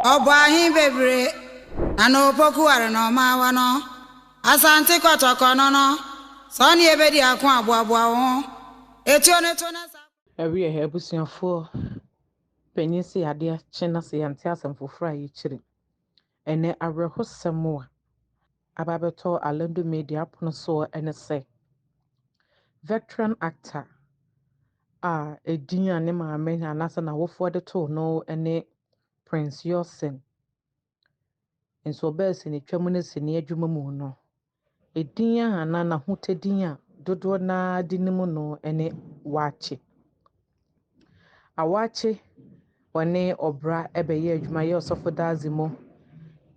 Obahin bebre, ano poku are no mawano. Asante kotokono no. Soni ebedi akwa aboabua ho. Etuone tone sa. Every year ebusuafo panyin se ade chena se yante asem foforo ayi chire. Ene abrehosem a ababeto Alandu Media pono so ene se veteran actor edin ane maame anasa na wofo de to no ene Prince Yawson. Enso obese ne twam ne se ne adwuma mu no. Edin ana na hotedin a dodo na dinimu no ene Waakye. Waakye one obra ebeye adwuma ye osofo dazimo.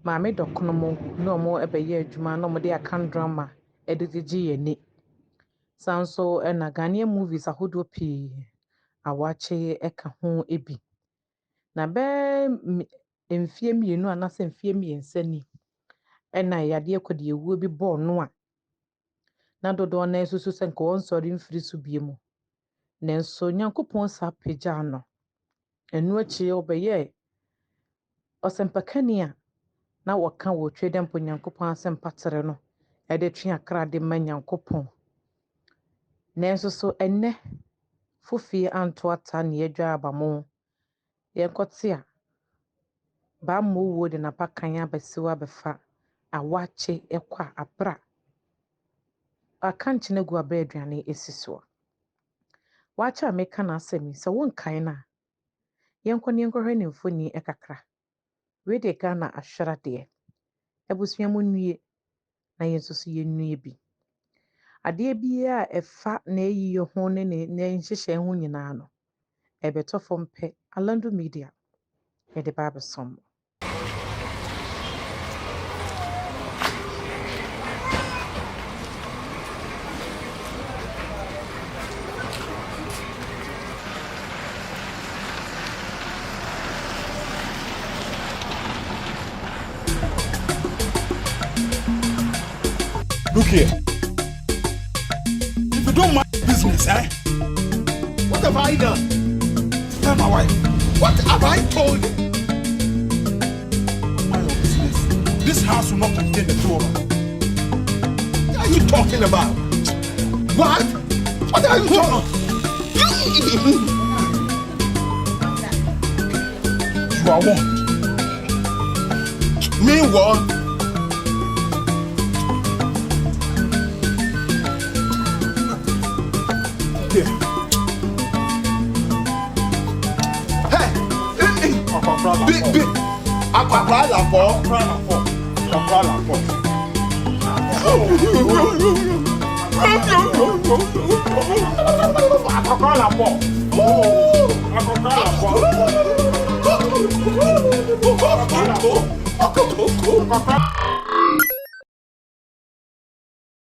Maame dokono mo no mo ebeye adwuma no mo de akan drama edidigi yeni. Sanso na Ghanaian movies ahodo pi Waakye eka ho ebi. Na be mfie mienu anase mfie miensa ni na yade ekode ewuo bi bo no a na dodo na esusu se nka onsori mfiri so biemu. Nenso Nyankopon sa pagya no enu achi obeye osempakani a na waka wo twedempo Nyankopon asempatere no ede twe akra de ma Nyankopon. Nenso so enne fofie anto ata ne adwa abamo yekote a ba mo de na pakan abesiwa befa Waakye ekwa abra akanche na gu abra aduane esiso. Waakye ameka na asemi se wonkan na yenkone yenkɔhwɛ ne mfoni ekakra we de Ghana ahwera de ebusuamu nwie na yensusu yennue bi ade bia efa na eyiye ho ne nhyehyɛ ho nyina no ebetofo mpe Alandu Media de ba besom. Look here. If you don't mind business, what have I done? Tell my wife. What have I told you? Mind your business. This house will not contain the two of us. What are you talking about? What? What are you talking about? You are what? Me what? Yeah. Hey! Big. Aquaprala for. Aquaprala for.